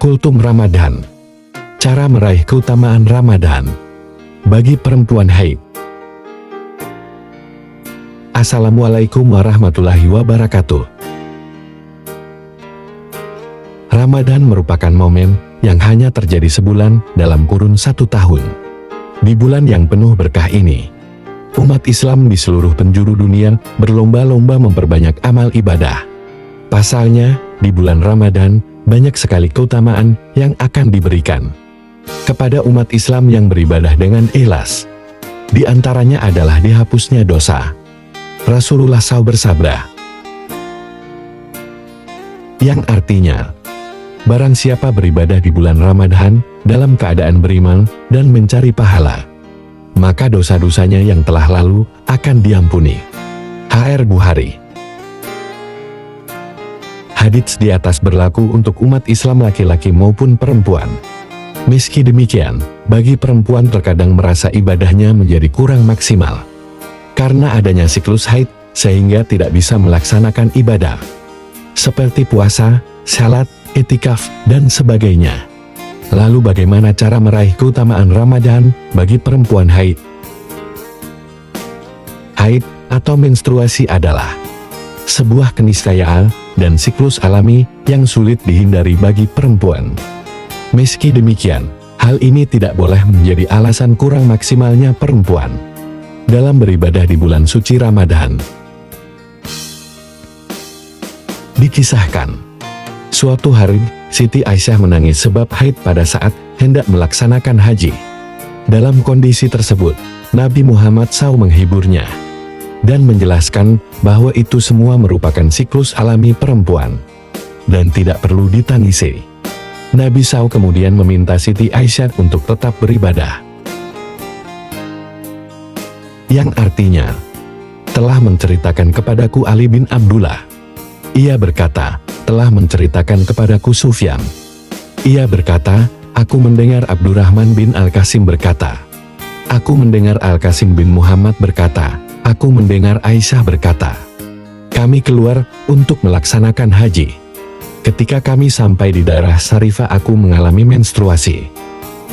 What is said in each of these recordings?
Kultum Ramadan. Cara meraih keutamaan Ramadan bagi perempuan haid. Assalamualaikum warahmatullahi wabarakatuh. Ramadan merupakan momen yang hanya terjadi sebulan dalam kurun 1 tahun. Di bulan yang penuh berkah ini, umat Islam di seluruh penjuru dunia berlomba-lomba memperbanyak amal ibadah. Pasalnya, di bulan Ramadan, banyak sekali keutamaan yang akan diberikan kepada umat Islam yang beribadah dengan ikhlas. Di antaranya adalah dihapusnya dosa. Rasulullah SAW bersabda, yang artinya, barang siapa beribadah di bulan Ramadan dalam keadaan beriman dan mencari pahala, maka dosa-dosanya yang telah lalu akan diampuni. HR Bukhari. Hadits di atas berlaku untuk umat Islam laki-laki maupun perempuan. Meski demikian, bagi perempuan terkadang merasa ibadahnya menjadi kurang maksimal karena adanya siklus haid, sehingga tidak bisa melaksanakan ibadah seperti puasa, salat, i'tikaf, dan sebagainya. Lalu bagaimana cara meraih keutamaan Ramadan bagi perempuan haid? Haid atau menstruasi adalah sebuah keniscayaan dan siklus alami yang sulit dihindari bagi perempuan. Meski demikian, hal ini tidak boleh menjadi alasan kurang maksimalnya perempuan dalam beribadah di bulan suci Ramadan. Dikisahkan, suatu hari, Siti Aisyah menangis sebab haid pada saat hendak melaksanakan haji. Dalam kondisi tersebut, Nabi Muhammad SAW menghiburnya dan menjelaskan bahwa itu semua merupakan siklus alami perempuan dan tidak perlu ditangisi. Nabi SAW kemudian meminta Siti Aisyah untuk tetap beribadah, yang artinya, telah menceritakan kepadaku Ali bin Abdullah. Ia berkata, telah menceritakan kepadaku Sufyan. Ia berkata, aku mendengar Abdurrahman bin Al-Qasim berkata. Aku mendengar Al-Qasim bin Muhammad berkata. Aku mendengar Aisyah berkata. Kami keluar untuk melaksanakan haji. Ketika kami sampai di daerah Sarifah, aku mengalami menstruasi.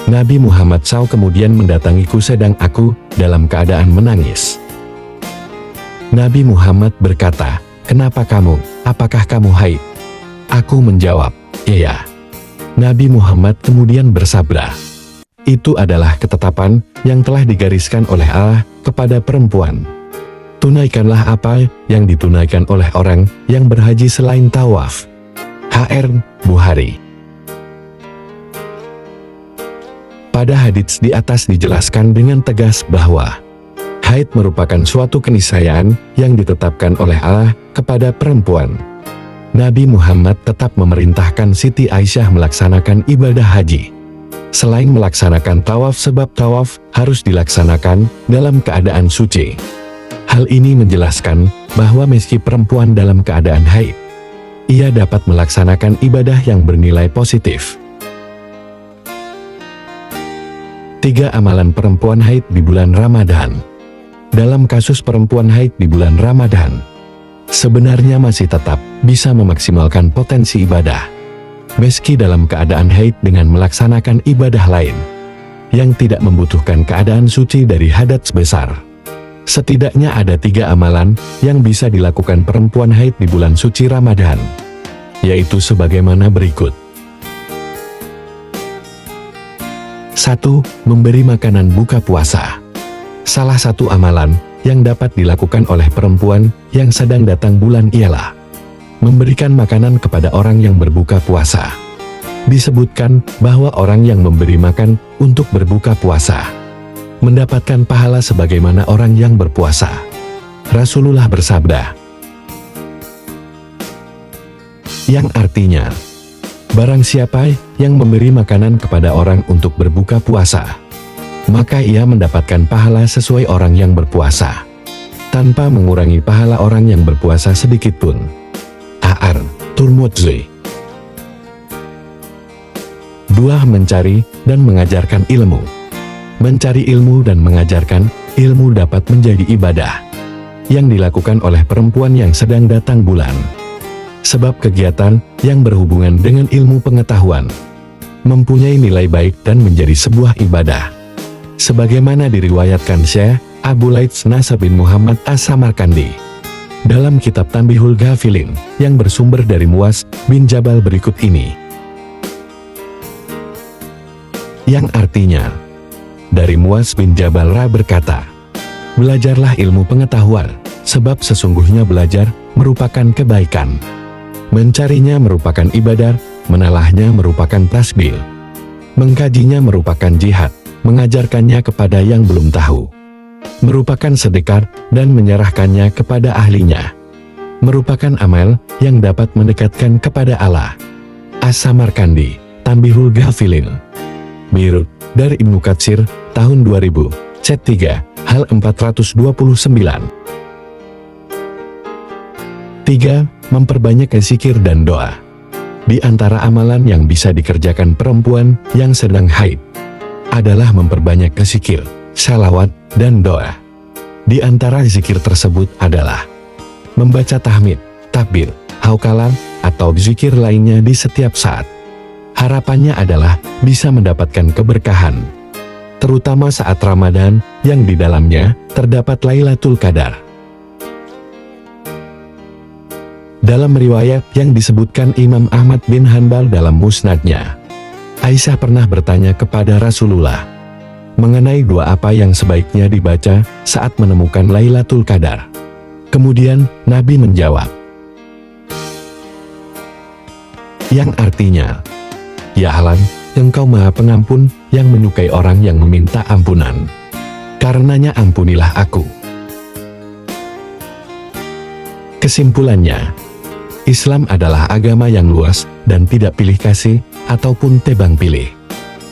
Nabi Muhammad SAW kemudian mendatangiku sedang aku dalam keadaan menangis. Nabi Muhammad berkata, kenapa kamu? Apakah kamu haid? Aku menjawab, iya. Nabi Muhammad kemudian bersabda, itu adalah ketetapan yang telah digariskan oleh Allah kepada perempuan. Tunaikanlah apa yang ditunaikan oleh orang yang berhaji selain tawaf. HR Bukhari. Pada hadits di atas dijelaskan dengan tegas bahwa haid merupakan suatu keniscayaan yang ditetapkan oleh Allah kepada perempuan. Nabi Muhammad tetap memerintahkan Siti Aisyah melaksanakan ibadah haji selain melaksanakan tawaf, sebab tawaf harus dilaksanakan dalam keadaan suci. Hal ini menjelaskan bahwa meski perempuan dalam keadaan haid, ia dapat melaksanakan ibadah yang bernilai positif. 3 amalan perempuan haid di bulan Ramadan. Dalam kasus perempuan haid di bulan Ramadan, sebenarnya masih tetap bisa memaksimalkan potensi ibadah, meski dalam keadaan haid dengan melaksanakan ibadah lain yang tidak membutuhkan keadaan suci dari hadas besar. Setidaknya ada 3 amalan yang bisa dilakukan perempuan haid di bulan suci Ramadan, yaitu sebagaimana berikut. 1. Memberi makanan buka puasa. Salah satu amalan yang dapat dilakukan oleh perempuan yang sedang datang bulan ialah memberikan makanan kepada orang yang berbuka puasa. Disebutkan bahwa orang yang memberi makan untuk berbuka puasa mendapatkan pahala sebagaimana orang yang berpuasa. Rasulullah bersabda, yang artinya, barang siapa yang memberi makanan kepada orang untuk berbuka puasa, maka ia mendapatkan pahala sesuai orang yang berpuasa, tanpa mengurangi pahala orang yang berpuasa sedikit pun. HR Tirmidzi. 2. Mencari dan mengajarkan ilmu. Mencari ilmu dan mengajarkan ilmu dapat menjadi ibadah yang dilakukan oleh perempuan yang sedang datang bulan. Sebab kegiatan yang berhubungan dengan ilmu pengetahuan mempunyai nilai baik dan menjadi sebuah ibadah. Sebagaimana diriwayatkan Syekh Abu Laits Nasr bin Muhammad As-Samarkandi dalam kitab Tanbihul Ghafilin yang bersumber dari Muaz bin Jabal berikut ini. Yang artinya, dari Muaz bin Jabal berkata, belajarlah ilmu pengetahuan, sebab sesungguhnya belajar merupakan kebaikan. Mencarinya merupakan ibadah, menalahnya merupakan tasbih. Mengkajinya merupakan jihad, mengajarkannya kepada yang belum tahu. Merupakan sedekah dan menyerahkannya kepada ahlinya. Merupakan amal yang dapat mendekatkan kepada Allah. As-Samarkandi, Tanbihul Ghafilin. Beirut, dari Ibnu Katsir, tahun 2000, Cet 3, hal 429. 3. Memperbanyak zikir dan doa. Di antara amalan yang bisa dikerjakan perempuan yang sedang haid adalah memperbanyak zikir, salawat, dan doa. Di antara zikir tersebut adalah membaca tahmid, takbir, haukalah, atau zikir lainnya di setiap saat. Harapannya adalah bisa mendapatkan keberkahan, terutama saat Ramadan yang di dalamnya terdapat Lailatul Qadar. Dalam riwayat yang disebutkan Imam Ahmad bin Hanbal dalam musnadnya, Aisyah pernah bertanya kepada Rasulullah mengenai doa apa yang sebaiknya dibaca saat menemukan Lailatul Qadar. Kemudian Nabi menjawab, yang artinya, ya Alam, Engkau Maha Pengampun yang menyukai orang yang meminta ampunan. Karenanya ampunilah aku. Kesimpulannya, Islam adalah agama yang luas dan tidak pilih kasih ataupun tebang pilih.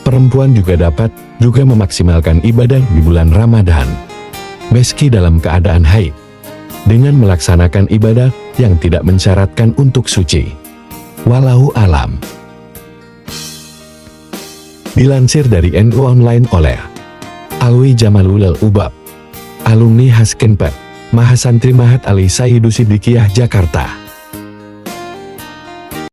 Perempuan juga dapat memaksimalkan ibadah di bulan Ramadan, meski dalam keadaan haid, dengan melaksanakan ibadah yang tidak mensyaratkan untuk suci. Wallahu alam. Dilansir dari NU Online oleh Alwi Jamalul Ubab, alumni Haskenpet, Mahasantri Mahat Ali Sayyidu Siddiqiyah Jakarta.